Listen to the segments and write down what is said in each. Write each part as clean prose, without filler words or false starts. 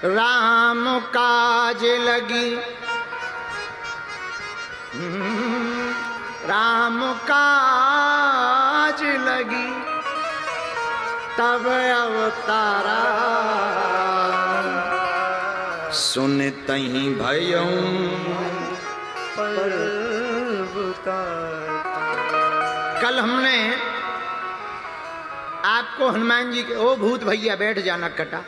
राम काज लगी, राम काज लगी, तब अवतारा। सुनतहि भयऊं कल हमने आपको हनुमान जी के, ओ भूत भैया बैठ जाना कटा,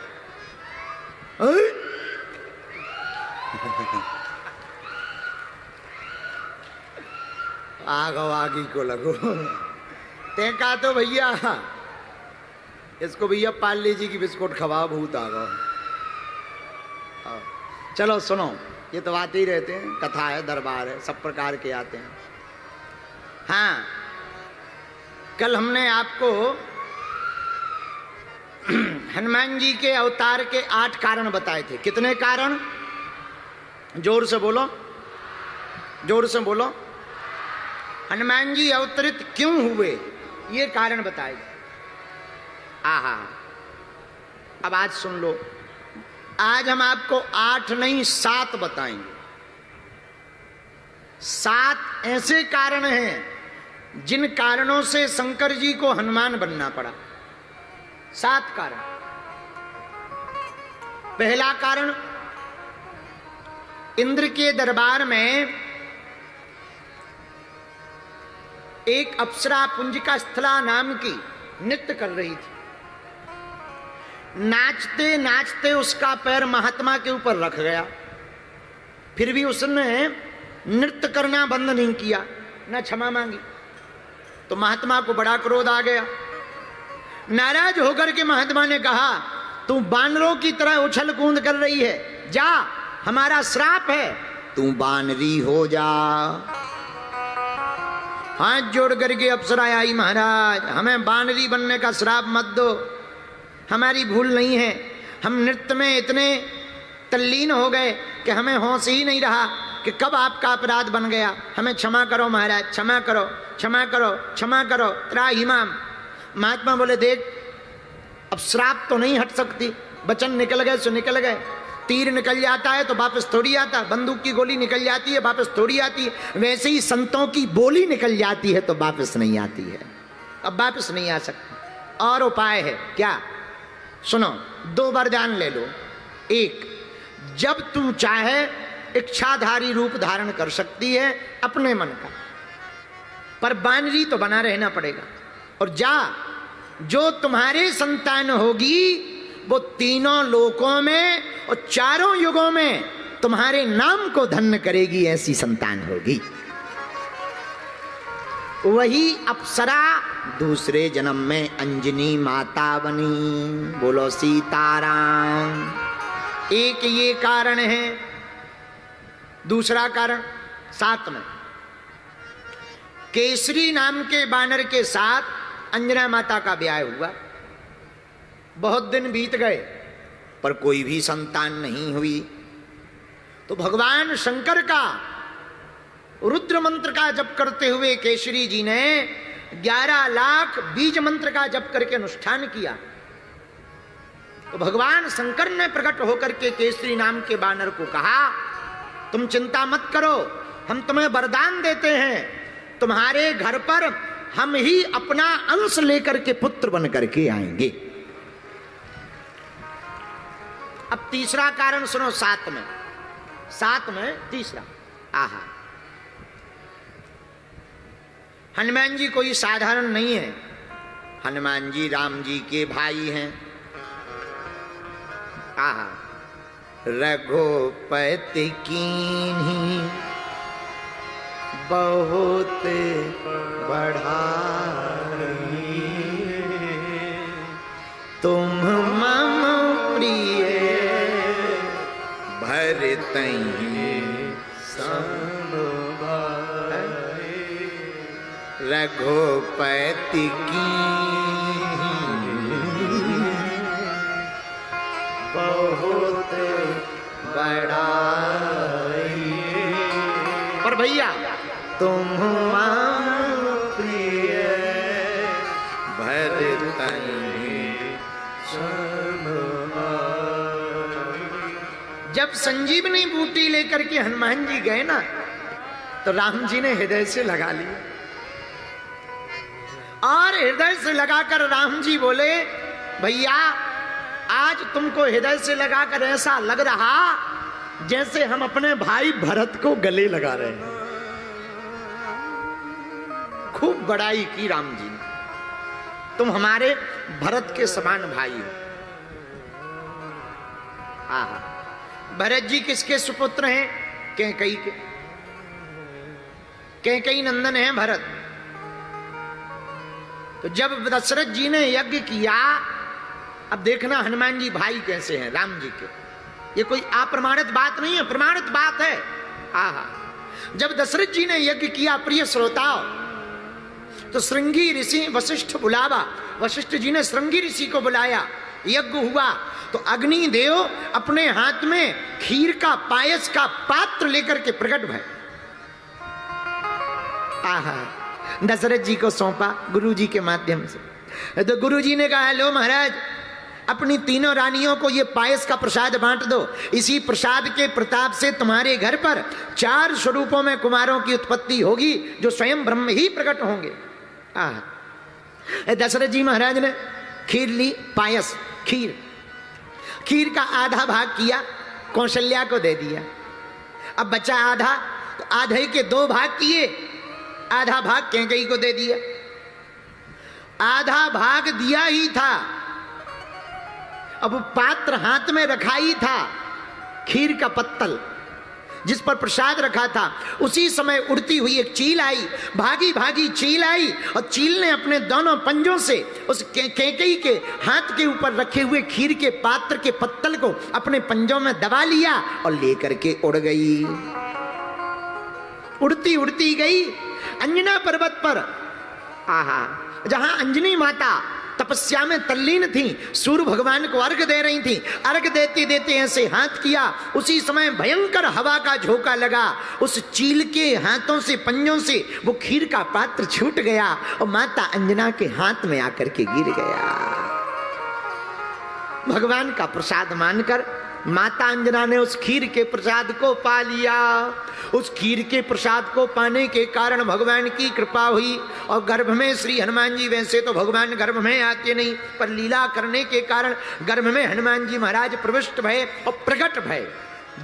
आगो आगी को लगो। ते कहा तो भैया इसको भैया पार्ले जी की बिस्कुट खवाओ, भूत आ गो। चलो सुनो, ये तो आते ही रहते हैं, कथा है, दरबार है, सब प्रकार के आते हैं। हाँ, कल हमने आपको हनुमान जी के अवतार के 8 कारण बताए थे। कितने कारण? जोर से बोलो, जोर से बोलो। हनुमान जी अवतरित क्यों हुए, ये कारण बताए। आहा, अब आज सुन लो। आज हम आपको 8 नहीं 7 बताएंगे। 7 ऐसे कारण हैं जिन कारणों से शंकर जी को हनुमान बनना पड़ा। 7 कारण। पहला कारण, इंद्र के दरबार में एक अप्सरा पुंजिका स्थला नाम की नृत्य कर रही थी। नाचते नाचते उसका पैर महात्मा के ऊपर रख गया, फिर भी उसने नृत्य करना बंद नहीं किया, न क्षमा मांगी। तो महात्मा को बड़ा क्रोध आ गया। नाराज होकर के महात्मा ने कहा, तू बानरों की तरह उछल कूद कर रही है, जा, हमारा श्राप है, तू बानरी हो जा। हाथ जोड़ करके अप्सरा आई, महाराज हमें बानरी बनने का श्राप मत दो, हमारी भूल नहीं है, हम नृत्य में इतने तल्लीन हो गए कि हमें होश ही नहीं रहा कि कब आपका अपराध बन गया, हमें क्षमा करो महाराज, क्षमा करो, क्षमा करो, क्षमा करो, त्राहिमाम। महात्मा बोले, देख अब श्राप तो नहीं हट सकती, वचन निकल गए सो निकल गए। तीर निकल जाता है तो वापस थोड़ी आता, बंदूक की गोली निकल जाती है वापस थोड़ी आती है, वैसे ही संतों की बोली निकल जाती है तो वापस नहीं आती है, अब वापस नहीं आ सकती। और उपाय है क्या? सुनो, 2 वरदान ले लो। एक, जब तू चाहे इच्छाधारी रूप धारण कर सकती है अपने मन का, पर बानरी तो बना रहना पड़ेगा। और जा, जो तुम्हारी संतान होगी वो तीनों लोकों में और 4 युगों में तुम्हारे नाम को धन्य करेगी, ऐसी संतान होगी। वही अप्सरा दूसरे जन्म में अंजनी माता बनी। बोलो सीताराम। एक ये कारण है। दूसरा कारण, 7 में केसरी नाम के बानर के साथ अंजना माता का ब्याह हुआ। बहुत दिन बीत गए पर कोई भी संतान नहीं हुई। तो भगवान शंकर का रुद्र मंत्र का जप करते हुए केसरी जी ने 11 लाख बीज मंत्र का जप करके अनुष्ठान किया। तो भगवान शंकर ने प्रकट होकर के केसरी नाम के बानर को कहा, तुम चिंता मत करो, हम तुम्हें वरदान देते हैं, तुम्हारे घर पर हम ही अपना अंश लेकर के पुत्र बन करके आएंगे। अब तीसरा कारण सुनो, 7 में, 7 में तीसरा। आहा, हनुमान जी कोई साधारण नहीं है। हनुमान जी राम जी के भाई हैं। आहा, रघुपति कीन्ही बहुत बढ़ाई, तुम मम प्रिय भरतहि सब भाई। रघुपति कीन्ही बहुत बढ़ाई, पर भैया तुम प्रिय भरतहि सब भाई। जब संजीवनी बूटी लेकर के हनुमान जी गए ना, तो राम जी ने हृदय से लगा लिया, और हृदय से लगाकर राम जी बोले, भैया आज तुमको हृदय से लगाकर ऐसा लग रहा जैसे हम अपने भाई भरत को गले लगा रहे हैं। खूब बड़ाई की राम जी ने, तुम हमारे भरत के समान भाई हो। आहा, भरत जी किसके सुपुत्र हैं? कैकेयी के। कैकेयी नंदन है भरत। तो जब दशरथ जी ने यज्ञ किया, अब देखना हनुमान जी भाई कैसे हैं राम जी के। ये कोई अप्रमाणित बात नहीं है, प्रमाणित बात है। आहा, जब दशरथ जी ने यज्ञ किया, प्रिय श्रोताओ, तो श्रृंगी ऋषि वशिष्ठ बुलावा, वशिष्ठ जी ने श्रृंगी ऋषि को बुलाया, यज्ञ हुआ। तो अग्निदेव अपने हाथ में खीर का पायस का पात्र लेकर के प्रकट भय। आहा, दशरथ जी को सौंपा गुरु जी के माध्यम से। तो गुरु जी ने कहा, लो महाराज, अपनी तीनों रानियों को ये पायस का प्रसाद बांट दो। इसी प्रसाद के प्रताप से तुम्हारे घर पर 4 स्वरूपों में कुमारों की उत्पत्ति होगी, जो स्वयं ब्रह्म ही प्रकट होंगे। दशरथ जी महाराज ने खीर ली, पायस खीर का आधा भाग किया, कौशल्या को दे दिया। अब बचा आधा, तो आधे के 2 भाग किए, आधा भाग कैकेयी को दे दिया। आधा भाग दिया ही था, अब पात्र हाथ में रखा ही था, खीर का पत्तल जिस पर प्रसाद रखा था। उसी समय उड़ती हुई एक चील आई, भागी भागी चील आई, और चील ने अपने दोनों पंजों से उस कैकेयी के हाथ के ऊपर रखे हुए खीर के पात्र के पत्तल को अपने पंजों में दबा लिया और लेकर के उड़ गई। उड़ती उड़ती गई अंजना पर्वत पर। आहा, जहां अंजनी माता तपस्या में तल्लीन थी, सूर्य भगवान को अर्घ दे रही थी। अर्घ देते देते ऐसे हाथ किया, उसी समय भयंकर हवा का झोंका लगा। उस चील के हाथों से, पंजों से वो खीर का पात्र छूट गया और माता अंजना के हाथ में आकर के गिर गया। भगवान का प्रसाद मानकर माता अंजना ने उस खीर के प्रसाद को पा लिया। उस खीर के प्रसाद को पाने के कारण भगवान की कृपा हुई, और गर्भ में श्री हनुमान जी, वैसे तो भगवान गर्भ में आते नहीं, पर लीला करने के कारण गर्भ में हनुमान जी महाराज प्रविष्ट भय और प्रकट भय।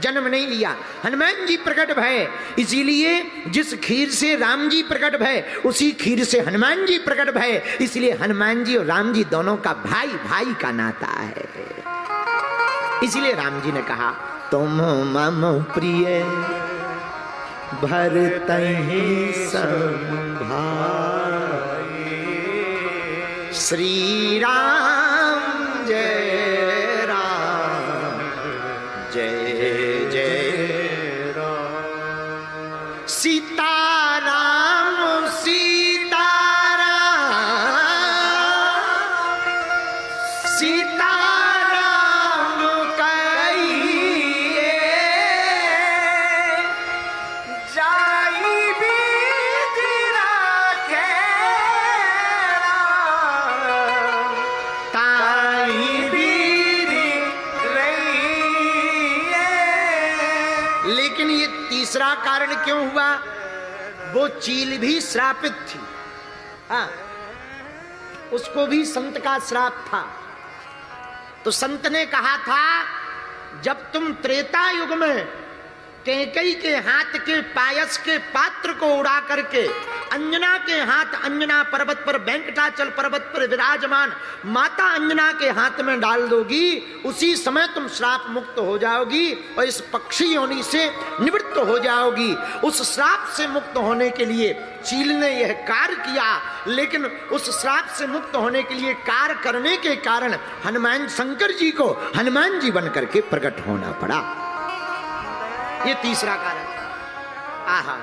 जन्म नहीं लिया, हनुमान जी प्रकट भय। इसीलिए जिस खीर से राम जी प्रकट भय, उसी खीर से हनुमान जी प्रकट भय। इसलिए हनुमान जी और राम जी दोनों का भाई भाई का नाता है। इसलिए राम जी ने कहा, तुम मम प्रिय भरतहि सम भाई, श्री राम जय राम, जय जय राम, सीता राम सीता राम, सीता तीसरा कारण क्यों हुआ? वो चील भी श्रापित थी। हाँ, उसको भी संत का श्राप था। तो संत ने कहा था, जब तुम त्रेता युग में कैकेयी के हाथ के पायस के पात्र को उड़ा करके अंजना के हाथ, अंजना पर्वत पर, वेंकटाचल पर्वत पर विराजमान माता अंजना के हाथ में डाल दोगी, उसी समय तुम श्राप मुक्त हो जाओगी और इस पक्षी योनि से निवृत्त हो जाओगी। उस श्राप से मुक्त होने के लिए चील ने यह कार्य किया, लेकिन उस श्राप से मुक्त होने के लिए कार्य करने के कारण हनुमान शंकर जी को हनुमान जी बन करके प्रकट होना पड़ा। ये तीसरा कारण। आहा,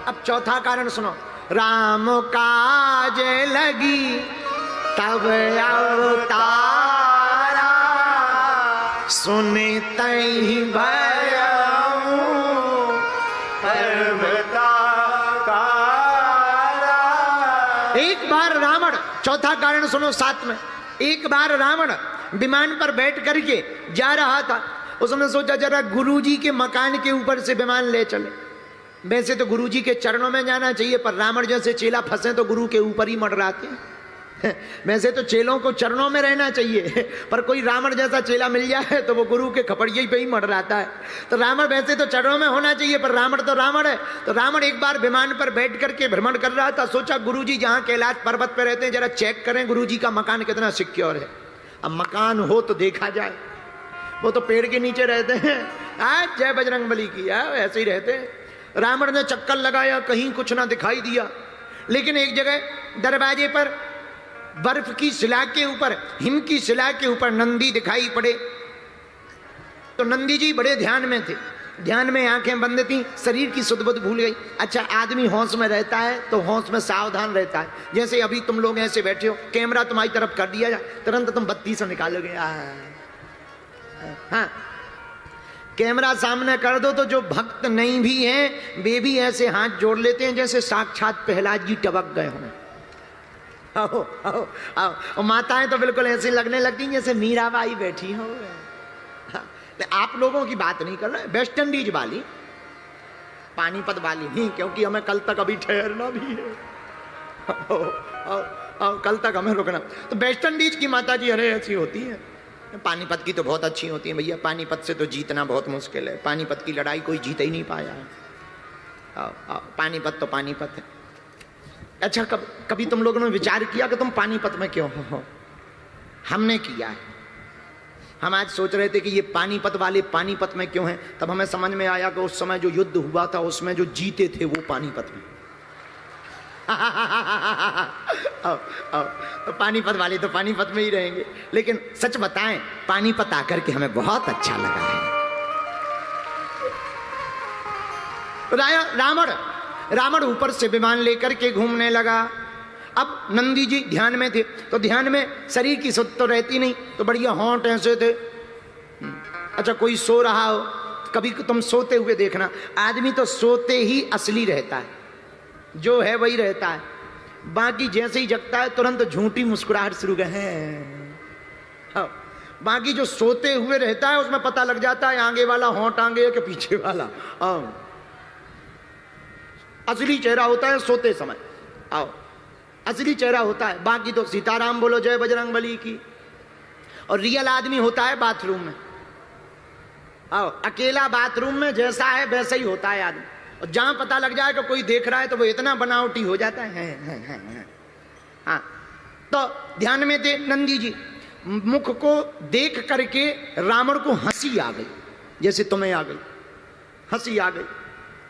अब चौथा कारण सुनो। राम काज लगी तब अवतारा, सुने तई भयऊ पर्वताकारा। एक बार रावण, चौथा कारण सुनो साथ में। एक बार रावण विमान पर बैठ करके जा रहा था, उसने सोचा जरा गुरुजी के मकान के ऊपर से विमान ले चले। वैसे तो गुरुजी के चरणों में जाना चाहिए, पर रावण जैसे चेला फंसे तो गुरु के ऊपर ही मंडराते हैं। वैसे तो चेलों को चरणों में रहना चाहिए, पर कोई रावण जैसा चेला मिल जाए तो वो गुरु के खपड़िये पे ही मंडराता है। तो रावण वैसे तो चरणों में होना चाहिए, पर रावण तो रावण है। तो रावण एक बार विमान पर बैठ करके भ्रमण कर रहा था, सोचा गुरुजी जहां कैलाश पर्वत पर रहते हैं जरा चेक करें गुरुजी का मकान कितना सिक्योर है। अब मकान हो तो देखा जाए, वो तो पेड़ के नीचे रहते हैं। आज जय बजरंगबली की ऐसे ही रहते हैं। रावण ने चक्कर लगाया, कहीं कुछ ना दिखाई दिया, लेकिन एक जगह दरवाजे पर बर्फ की शिला के ऊपर, हिम की शिला के ऊपर नंदी दिखाई पड़े। तो नंदी जी बड़े ध्यान में थे, ध्यान में आंखें बंद थी, शरीर की सुध बुध भूल गई। अच्छा, आदमी होश में रहता है तो होश में सावधान रहता है। जैसे अभी तुम लोग ऐसे बैठे हो, कैमरा तुम्हारी तरफ कर दिया जाए, तुरंत तुम बत्ती से निकालोगे। हाँ, कैमरा सामने कर दो तो जो भक्त नहीं भी हैं वे भी ऐसे हाथ जोड़ लेते हैं जैसे साक्षात प्रहलाद जी टपक गए हों। आओ आओ आओ, और माताएं तो बिल्कुल ऐसी लगने लगती जैसे मीराबाई बैठी हो। आप लोगों की बात नहीं कर रहे, वेस्ट इंडीज वाली, पानीपत वाली नहीं, क्योंकि हमें कल तक अभी ठहरना भी है। आओ आओ आओ, कल तक हमें रुकना। तो वेस्ट इंडीज की माता जी अरे ऐसी होती है, पानीपत की तो बहुत अच्छी होती है भैया। पानीपत से तो जीतना बहुत मुश्किल है, पानीपत की लड़ाई कोई जीत ही नहीं पाया है। आओ आओ, पानीपत तो पानीपत है। अच्छा, कभी तुम लोगों ने विचार किया कि तुम पानीपत में क्यों हो? हमने किया है। हम आज सोच रहे थे कि ये पानीपत वाले पानीपत में क्यों हैं, तब हमें समझ में आया कि उस समय जो युद्ध हुआ था उसमें जो जीते थे वो पानीपत में। तो पानीपत वाले तो पानीपत में ही रहेंगे। लेकिन सच बताएं, पानीपत आकर के हमें बहुत अच्छा लगा है। रावण ऊपर से विमान लेकर के घूमने लगा। अब नंदी जी ध्यान में थे, तो ध्यान में शरीर की सुध तो रहती नहीं, तो बढ़िया होंठ ऐसे थे। अच्छा, कोई सो रहा हो, कभी तुम सोते हुए देखना, आदमी तो सोते ही असली रहता है, जो है वही रहता है। बाकी जैसे ही जगता है तुरंत झूठी मुस्कुराहट शुरू है। बाकी जो सोते हुए रहता है उसमें पता लग जाता है आगे वाला होंठ आगे है कि पीछे वाला। असली चेहरा होता है सोते समय। आओ, असली चेहरा होता है। बाकी तो सीताराम बोलो, जय बजरंगबली की। और रियल आदमी होता है बाथरूम में। आओ, अकेला बाथरूम में जैसा है वैसा ही होता है आदमी। और जहां पता लग जाए कि कोई देख रहा है तो वो इतना बनावटी हो जाता है। हाँ, तो ध्यान में थे नंदी जी। मुख को देख करके रावण को हंसी आ गई, जैसे तुम्हें आ गई, हंसी आ गई।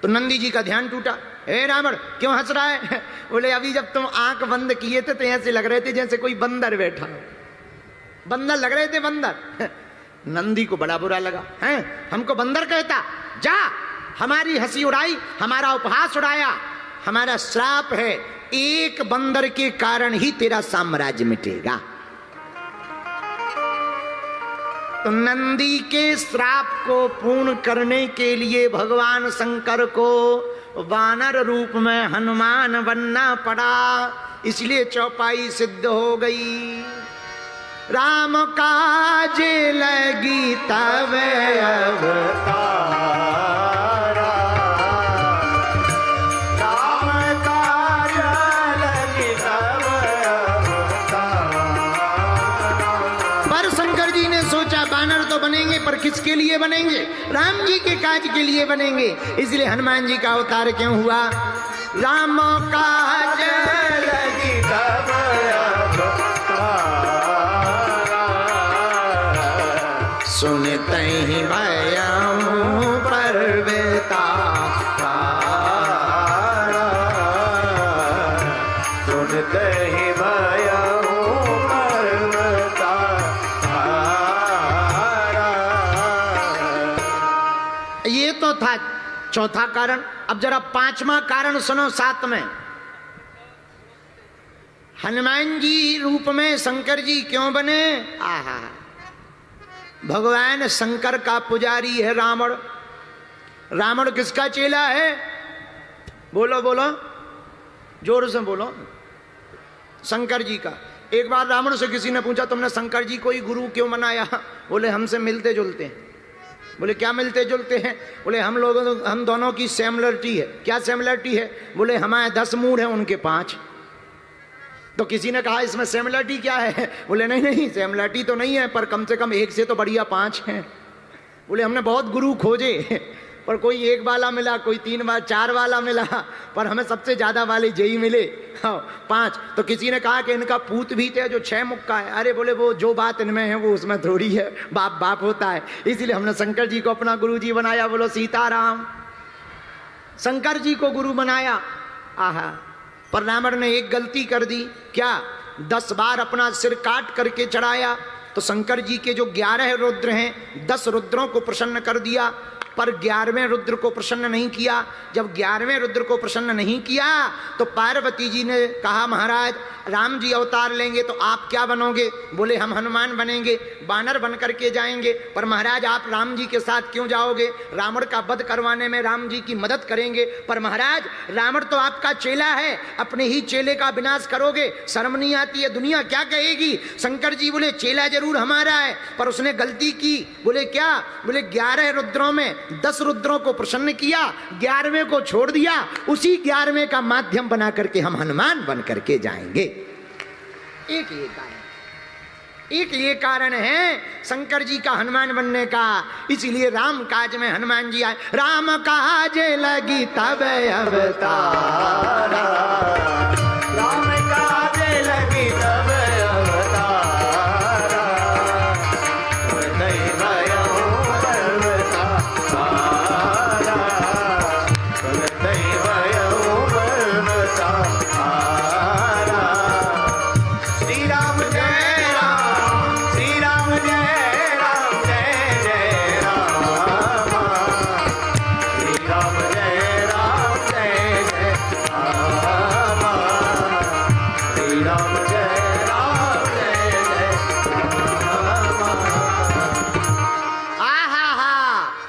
तो नंदी जी का ध्यान टूटा। हे रावण, क्यों हंस रहा है? बोले, अभी जब तुम आंख बंद किए थे तो ऐसे लग रहे थे जैसे कोई बंदर बैठा हो। बंदर लग रहे थे, बंदर। नंदी को बड़ा बुरा लगा। हैं, हमको बंदर कहता? जा, हमारी हंसी उड़ाई, हमारा उपहास उड़ाया। हमारा श्राप है, एक बंदर के कारण ही तेरा साम्राज्य मिटेगा। तो नंदी के श्राप को पूर्ण करने के लिए भगवान शंकर को वानर रूप में हनुमान बनना पड़ा, इसलिए चौपाई सिद्ध हो गई। राम काज लगी तब अवतारा, राम काज लगी तब अवतारा। पर शंकर जी ने सोचा वानर तो बनेंगे, पर किसके लिए बनेंगे? राम जी के काज के लिए बनेंगे। इसलिए हनुमान जी का अवतार क्यों हुआ? राम काज लगी तब सुनते ही भयऊ परवेता, सुनते ही भयऊ परवेता। ये तो था चौथा कारण। अब जरा पांचवा कारण सुनो साथ में। हनुमान जी रूप में शंकर जी क्यों बने? आहा, भगवान शंकर का पुजारी है रावण। रावण किसका चेला है? बोलो बोलो, जोर से बोलो। शंकर जी का। एक बार रावण से किसी ने पूछा, तुमने शंकर जी को ही गुरु क्यों बनाया? बोले, हमसे मिलते जुलते। बोले क्या मिलते जुलते हैं? बोले हम दोनों की सिमिलरिटी है। क्या सिमिलरिटी है? बोले हमारे 10 मुंह हैं, उनके 5। तो किसी ने कहा इसमें सिमिलरिटी क्या है? बोले नहीं नहीं, सिमिलरिटी तो नहीं है, पर कम से कम 1 से तो बढ़िया 5 हैं। बोले हमने बहुत गुरु खोजे, पर कोई 1 वाला मिला, कोई 3 बार 4 वाला मिला, पर हमें सबसे ज्यादा वाले यही मिले, 5। तो किसी ने कहा कि इनका पूत भी थे जो 6 मुख का है। अरे बोले वो जो बात इनमें है वो उसमें थोड़ी है, बाप बाप होता है, इसीलिए हमने शंकर जी को अपना गुरु जी बनाया। बोलो सीताराम। शंकर जी को गुरु बनाया। आहा, पर रावण ने एक गलती कर दी। क्या? 10 बार अपना सिर काट करके चढ़ाया। तो शंकर जी के जो 11 रुद्र हैं, 10 रुद्रों को प्रसन्न कर दिया, पर 11वें रुद्र को प्रसन्न नहीं किया। जब 11वें रुद्र को प्रसन्न नहीं किया तो पार्वती जी ने कहा महाराज राम जी अवतार लेंगे तो आप क्या बनोगे? बोले हम हनुमान बनेंगे, बानर बन करके जाएंगे। पर महाराज आप राम जी के साथ क्यों जाओगे? रावण का वध करवाने में राम जी की मदद करेंगे। पर महाराज रावण तो आपका चेला है, अपने ही चेले का विनाश करोगे, शर्म नहीं आती है? दुनिया क्या कहेगी? शंकर जी बोले चेला जरूर हमारा है, पर उसने गलती की। बोले क्या? बोले 11 रुद्रों में 10 रुद्रों को प्रसन्न किया, 11वें को छोड़ दिया। उसी 11वें का माध्यम बना करके हम हनुमान बन करके जाएंगे। एक ये कारण है शंकर जी का हनुमान बनने का। इसीलिए राम काज में हनुमान जी आए। राम काज लगी तब अवतारा, राम काज लगी तब अवतारा,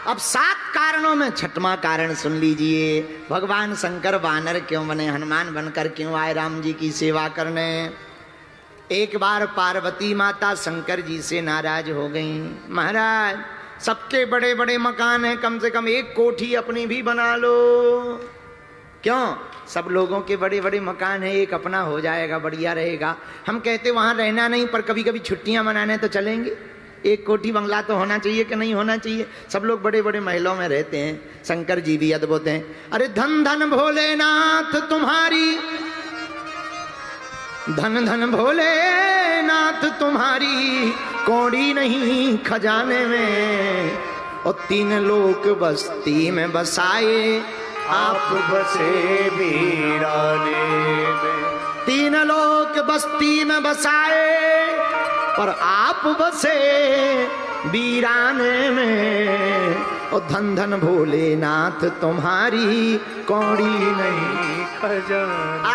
अब 7 कारणों में 6वां कारण सुन लीजिए। भगवान शंकर वानर क्यों बने? हनुमान बनकर क्यों आए राम जी की सेवा करने? एक बार पार्वती माता शंकर जी से नाराज हो गई। महाराज सबके बड़े बड़े मकान हैं, कम से कम एक कोठी अपनी भी बना लो। क्यों? सब लोगों के बड़े बड़े मकान है, एक अपना हो जाएगा, बढ़िया रहेगा। हम कहते वहां रहना नहीं, पर कभी कभी छुट्टियां मनाने तो चलेंगे। एक कोठी बंगला तो होना चाहिए कि नहीं होना चाहिए? सब लोग बड़े बड़े महलों में रहते हैं। शंकर जी भी अद्भुत हैं। अरे धन धन भोलेनाथ तुम्हारी, धन धन भोलेनाथ तुम्हारी कौड़ी नहीं खजाने में। और 3 लोक बस्ती में बसाए आप बसे वीराने में। 3 लोक बस्ती में बसाए पर आप बसे वीराने में। और धन धन भोलेनाथ तुम्हारी कौड़ी नहीं खजाना।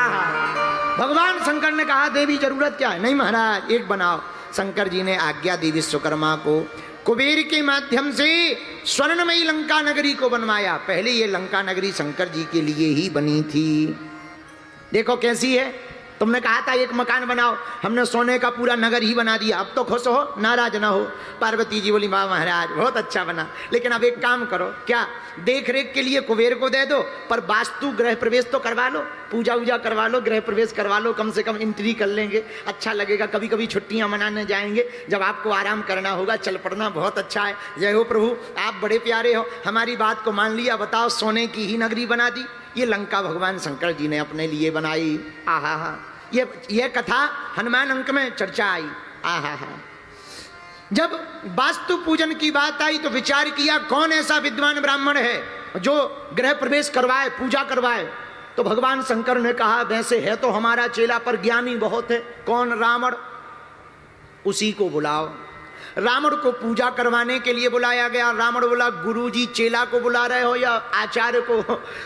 भगवान शंकर ने कहा देवी जरूरत क्या है? नहीं महाराज एक बनाओ। शंकर जी ने आज्ञा दी विश्वकर्मा को, कुबेर के माध्यम से स्वर्णमयी लंका नगरी को बनवाया। पहले ये लंका नगरी शंकर जी के लिए ही बनी थी। देखो कैसी है। तुमने कहा था एक मकान बनाओ, हमने सोने का पूरा नगर ही बना दिया। अब तो खुश हो, नाराज ना हो। पार्वती जी बोली वाह महाराज बहुत अच्छा बना, लेकिन अब एक काम करो। क्या? देख रेख के लिए कुबेर को दे दो, पर वास्तु गृह प्रवेश तो करवा लो, पूजा वूजा करवा लो, गृह प्रवेश करवा लो, कम से कम एंट्री कर लेंगे, अच्छा लगेगा। कभी कभी छुट्टियां मनाने जाएंगे, जब आपको आराम करना होगा चल पड़ना, बहुत अच्छा है। जय हो प्रभु, आप बड़े प्यारे हो, हमारी बात को मान लिया। बताओ सोने की ही नगरी बना दी। ये लंका भगवान शंकर जी ने अपने लिए बनाई। आहा हा, ये कथा हनुमान अंक में चर्चा आई। आहा हा। जब वास्तु पूजन की बात आई तो विचार किया कौन ऐसा विद्वान ब्राह्मण है जो गृह प्रवेश करवाए, पूजा करवाए। तो भगवान शंकर ने कहा वैसे है तो हमारा चेला, पर ज्ञानी बहुत है। कौन? रावण। उसी को बुलाओ। रावण को पूजा करवाने के लिए बुलाया गया। रावण बोला गुरुजी चेला को बुला रहे हो या आचार्य को?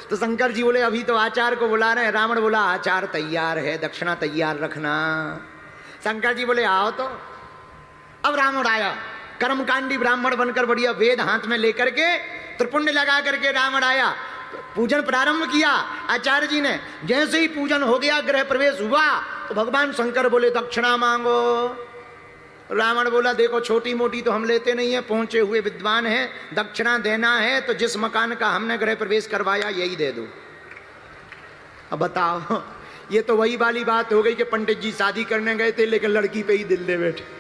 तो शंकर जी बोले अभी तो आचार्य को बुला रहे हैं। रावण बोला आचार्य तैयार है, दक्षिणा तैयार रखना। शंकर जी बोले आओ तो। अब रावण आया, कर्मकांडी ब्राह्मण बनकर, बढ़िया वेद हाथ में लेकर के, त्रिपुंड लगा करके रावण आया। पूजन प्रारंभ किया आचार्य जी ने। जैसे ही पूजन हो गया, गृह प्रवेश हुआ, तो भगवान शंकर बोले दक्षिणा मांगो। रावण बोला देखो छोटी मोटी तो हम लेते नहीं है, पहुंचे हुए विद्वान हैं, दक्षिणा देना है तो जिस मकान का हमने गृह प्रवेश करवाया यही दे दो। अब बताओ, ये तो वही वाली बात हो गई कि पंडित जी शादी करने गए थे लेकिन लड़की पे ही दिल दे बैठे।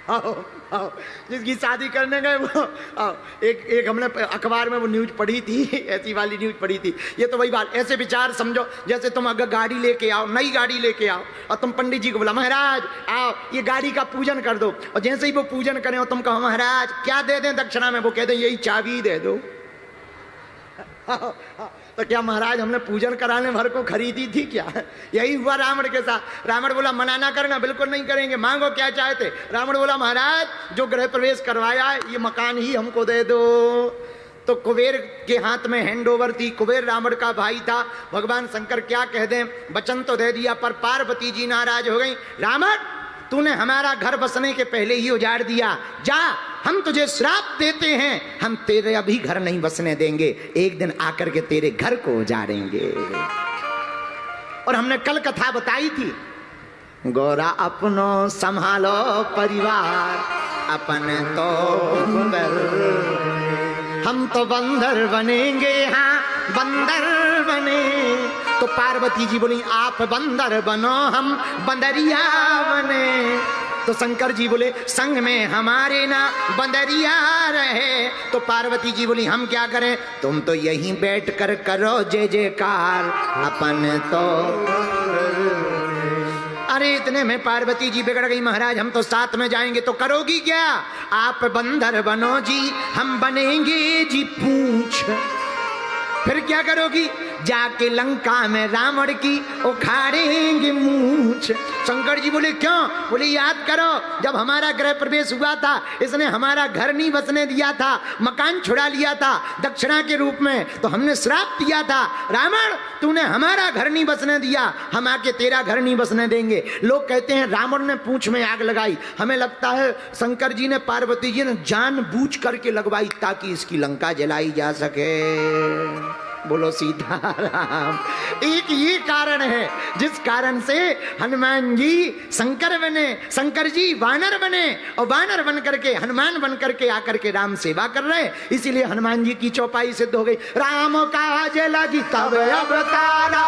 आओ आओ, जिसकी शादी करने गए वो आओ, एक हमने अखबार में वो न्यूज पढ़ी थी, ऐसी वाली न्यूज पढ़ी थी। ये तो वही बात, ऐसे विचार समझो जैसे तुम अगर गाड़ी लेके आओ, नई गाड़ी लेके आओ और तुम पंडित जी को बोला महाराज आओ ये गाड़ी का पूजन कर दो, और जैसे ही वो पूजन करें और तुम कहो महाराज क्या दे दें दक्षिणा में, वो कहते यही चाबी दे दो। तो क्या महाराज हमने पूजन कराने भर को खरीदी थी क्या? यही हुआ रावण के साथ। रावण बोला मना ना करना, बिल्कुल नहीं करेंगे, मांगो क्या चाहते। रावण बोला महाराज जो गृह प्रवेश करवाया है ये मकान ही हमको दे दो। तो कुबेर के हाथ में हैंड ओवर थी, कुबेर रावण का भाई था। भगवान शंकर क्या कह दें, वचन तो दे दिया पर पार्वती जी नाराज हो गई। रावण तूने हमारा घर बसने के पहले ही उजाड़ दिया, जा हम तुझे श्राप देते हैं, हम तेरे अभी घर नहीं बसने देंगे, एक दिन आकर के तेरे घर को उजाड़ेंगे। और हमने कल कथा बताई थी, गोरा अपनो संभालो परिवार, अपन तो बंदर, हम तो बंदर बनेंगे, हाँ बंदर बने। तो पार्वती जी बोली आप बंदर बनो हम बंदरिया बने। तो शंकर जी बोले संग में हमारे ना बंदरिया रहे। तो पार्वती जी बोली हम क्या करें, तुम तो यहीं बैठ कर करो जय जयकार, अपन तो। अरे इतने में पार्वती जी बिगड़ गई, महाराज हम तो साथ में जाएंगे। तो करोगी क्या, आप बंदर बनो जी, हम बनेंगे जी पूंछ। फिर क्या करोगी, जाके लंका में रावण की उखाड़ेंगे मूंछ। शंकर जी बोले क्यों, बोले याद करो जब हमारा गृह प्रवेश हुआ था इसने हमारा घर नहीं बसने दिया था, मकान छुड़ा लिया था दक्षिणा के रूप में, तो हमने श्राप दिया था रावण तूने हमारा घर नहीं बसने दिया, हम आके तेरा घर नहीं बसने देंगे। लोग कहते हैं रावण ने पूंछ में आग लगाई, हमें लगता है शंकर जी ने पार्वती जी ने जानबूझ करके लगवाई ताकि इसकी लंका जलाई जा सके। बोलो सीताराम। एक ये कारण है जिस कारण से हनुमान जी शंकर बने, शंकर जी वानर बने, और वानर बन करके हनुमान बन करके आकर के राम सेवा कर रहे। इसीलिए हनुमान जी की चौपाई सिद्ध हो गई। राम काज लगी तब अवतारा,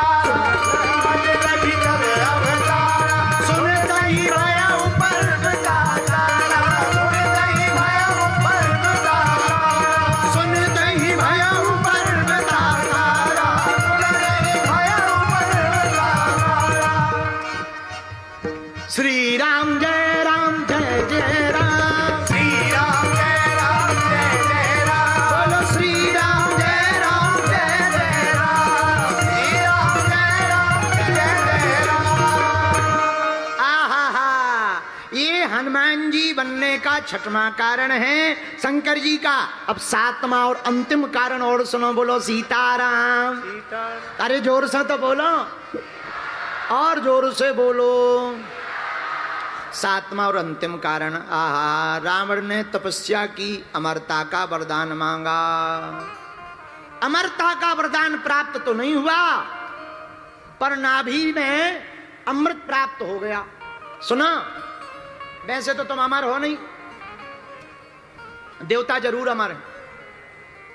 श्री राम जय राम जय जय राम, श्री राम जय राम जय जय राम, बोलो श्री राम जय राम जय जय राम, श्री राम जय राम जय जय राम। आहा, ये हनुमान जी बनने का छठवां कारण है शंकर जी का। अब सातवां और अंतिम कारण और सुनो, बोलो सीताराम। अरे जोर से तो बोलो, और जोर से बोलो। सातवां और अंतिम कारण, आहा, रावण ने तपस्या की, अमरता का वरदान मांगा। अमरता का वरदान प्राप्त तो नहीं हुआ पर नाभि में अमृत प्राप्त हो गया। सुना, वैसे तो तुम अमर हो नहीं, देवता जरूर अमर है,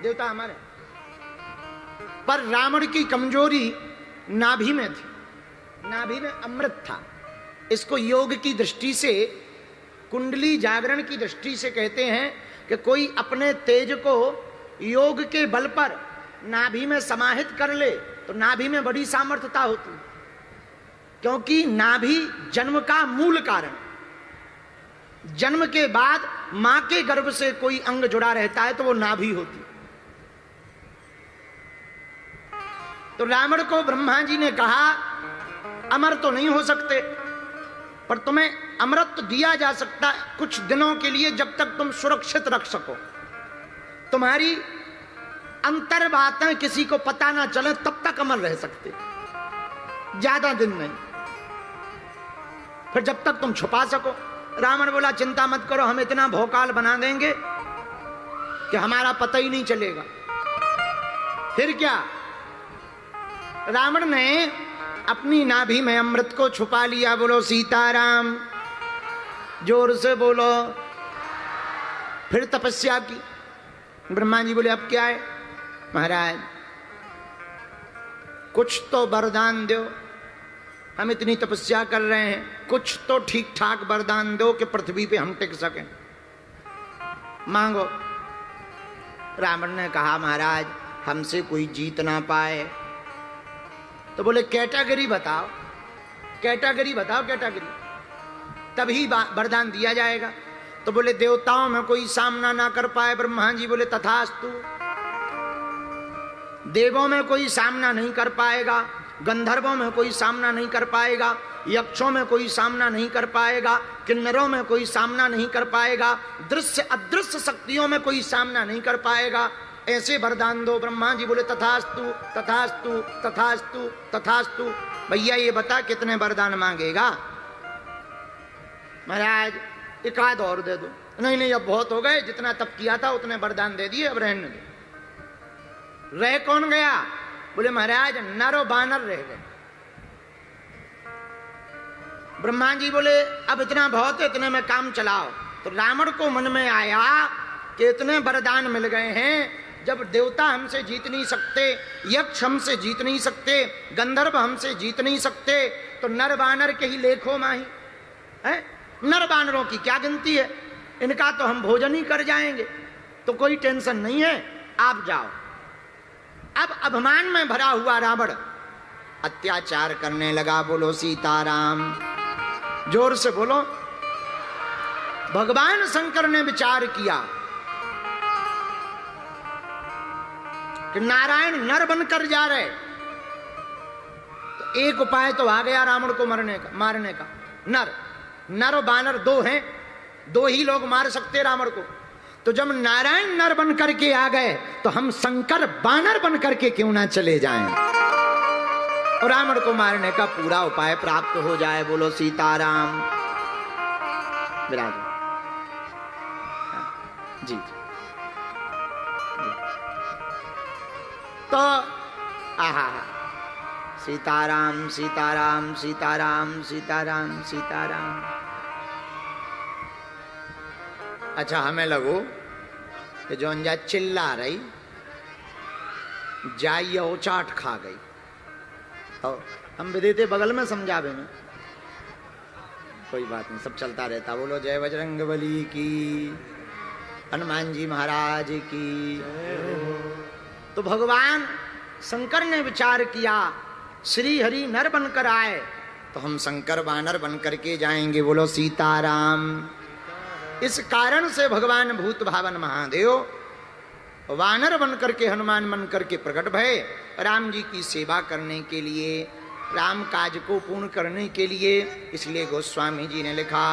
देवता अमर है, पर रावण की कमजोरी नाभि में थी, नाभि में अमृत था। इसको योग की दृष्टि से, कुंडली जागरण की दृष्टि से कहते हैं कि कोई अपने तेज को योग के बल पर नाभि में समाहित कर ले तो नाभि में बड़ी सामर्थ्यता होती, क्योंकि नाभि जन्म का मूल कारण। जन्म के बाद मां के गर्भ से कोई अंग जुड़ा रहता है तो वो नाभि होती। तो रावण को ब्रह्मा जी ने कहा अमर तो नहीं हो सकते पर तुम्हें अमृत दिया जा सकता है कुछ दिनों के लिए, जब तक तुम सुरक्षित रख सको, तुम्हारी अंतर बातें किसी को पता ना चले तब तक अमर रह सकते, ज्यादा दिन नहीं, फिर जब तक तुम छुपा सको। रावण बोला चिंता मत करो, हम इतना भोकाल बना देंगे कि हमारा पता ही नहीं चलेगा। फिर क्या, रावण ने अपनी नाभि में अमृत को छुपा लिया। बोलो सीताराम। जोर से बोलो। फिर तपस्या की। ब्रह्मा जी बोले अब क्या है महाराज, कुछ तो वरदान दो, हम इतनी तपस्या कर रहे हैं, कुछ तो ठीक ठाक वरदान दो कि पृथ्वी पे हम टिक सकें, मांगो। रावण ने कहा महाराज हमसे कोई जीत ना पाए। तो बोले कैटेगरी बताओ, कैटेगरी बताओ, कैटेगरी, तभी वरदान दिया जाएगा। तो बोले देवताओं में कोई सामना ना कर पाए। ब्रह्मा जी बोले तथास्तु। देवों में कोई सामना नहीं कर पाएगा, गंधर्वों में कोई सामना नहीं कर पाएगा, यक्षों में कोई सामना नहीं कर पाएगा, किन्नरों में कोई सामना नहीं कर पाएगा, दृश्य अदृश्य शक्तियों में कोई सामना नहीं कर पाएगा, ऐसे वरदान दो। ब्रह्मा जी बोले तथास्तु तथास्तु तथास्तु तथास्तु। भैया ये बता कितने वरदान मांगेगा? महाराज एक आध और दे दो। नहीं नहीं अब बहुत हो गए, जितना तप किया था उतने वरदान दे दिए, अब रहने दो। रह कौन गया? बोले महाराज नर और बानर रह गए। ब्रह्मा जी बोले अब इतना बहुत है, इतने में काम चलाओ। तो रावण को मन में आया कि इतने वरदान मिल गए हैं, जब देवता हमसे जीत नहीं सकते, यक्ष हमसे जीत नहीं सकते, गंधर्व हमसे जीत नहीं सकते, तो नर बानर के ही लेखो माही है। नर बानरों की क्या गिनती है, इनका तो हम भोजन ही कर जाएंगे, तो कोई टेंशन नहीं है, आप जाओ। अब अभिमान में भरा हुआ रावण अत्याचार करने लगा। बोलो सीताराम, जोर से बोलो। भगवान शंकर ने विचार किया कि नारायण नर बनकर जा रहे, तो एक उपाय तो आ गया रावण को मारने का। नर और बानर दो हैं, दो ही लोग मार सकते रावण को। तो जब नारायण नर बन करके आ गए, तो हम शंकर बानर बन करके क्यों ना चले जाएं और रावण को मारने का पूरा उपाय प्राप्त हो जाए। बोलो सीताराम। विराज जी, जी। तो आहा सीताराम सीताराम सीताराम सीताराम सीताराम। अच्छा हमें लगो कि जौन जा चिल्ला रही जाइए चाट खा गई, और हम भी देते बगल में समझावे में, कोई बात नहीं, सब चलता रहता। बोलो जय बजरंगबली की, हनुमान जी महाराज की। तो भगवान शंकर ने विचार किया श्री हरि नर बनकर आए, तो हम शंकर बानर बनकर के जाएंगे। बोलो सीताराम। इस कारण से भगवान भूत भावन महादेव वानर बनकर के, हनुमान बनकर के प्रकट भय राम जी की सेवा करने के लिए, राम काज को पूर्ण करने के लिए। इसलिए गोस्वामी जी ने लिखा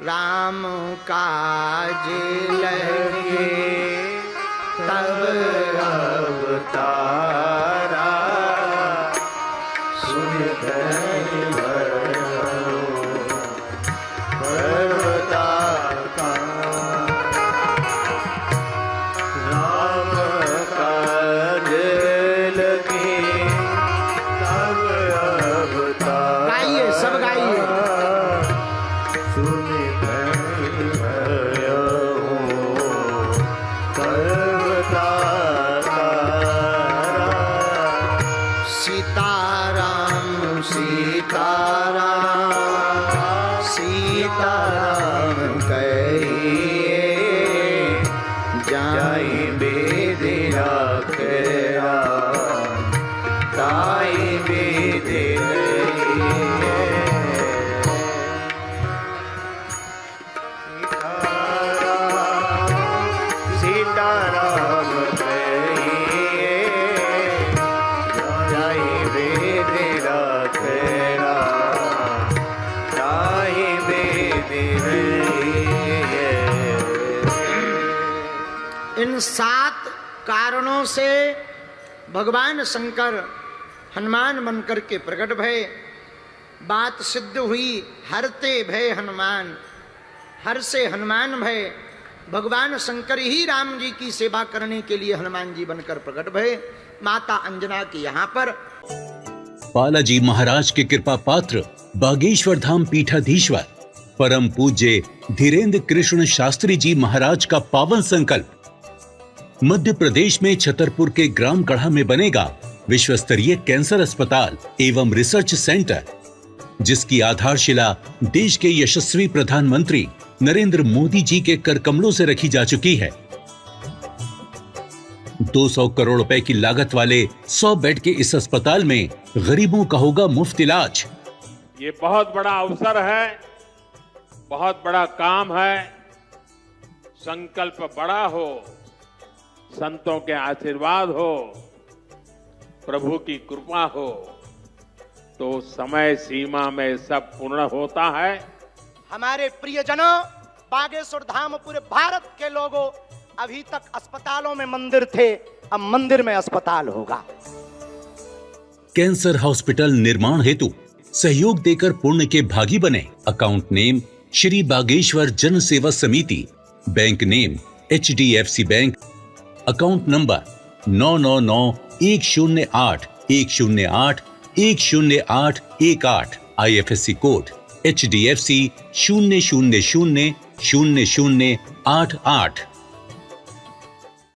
राम काज लगे तब अवतारा, सुन इन 7 कारणों से भगवान शंकर हनुमान बनकर के प्रकट भय। बात सिद्ध हुई, हरते भय हनुमान, हर से हनुमान भय। भगवान शंकर ही राम जी की सेवा करने के लिए हनुमान जी बनकर प्रकट भय। माता अंजना के यहाँ पर बालाजी महाराज के कृपा पात्र बागेश्वर धाम पीठाधीश्वर परम पूज्य धीरेन्द्र कृष्ण शास्त्री जी महाराज का पावन संकल्प। मध्य प्रदेश में छतरपुर के ग्राम गढ़ा में बनेगा विश्व स्तरीय कैंसर अस्पताल एवं रिसर्च सेंटर, जिसकी आधारशिला देश के यशस्वी प्रधानमंत्री नरेंद्र मोदी जी के कर कमलों से रखी जा चुकी है। 200 करोड़ रुपए की लागत वाले 100 बेड के इस अस्पताल में गरीबों का होगा मुफ्त इलाज। ये बहुत बड़ा अवसर है, बहुत बड़ा काम है। संकल्प बड़ा हो, संतों के आशीर्वाद हो, प्रभु की कृपा हो, तो समय सीमा में सब पूर्ण होता है। हमारे प्रियजनों, बागेश्वर धाम पूरे भारत के लोगों, अभी तक अस्पतालों में मंदिर थे, अब मंदिर में अस्पताल होगा। कैंसर हॉस्पिटल निर्माण हेतु सहयोग देकर पुण्य के भागी बने। अकाउंट नेम श्री बागेश्वर जन सेवा समिति, bank name HDFC bank, account number 999108108108, IFSC code HDFC 0000088।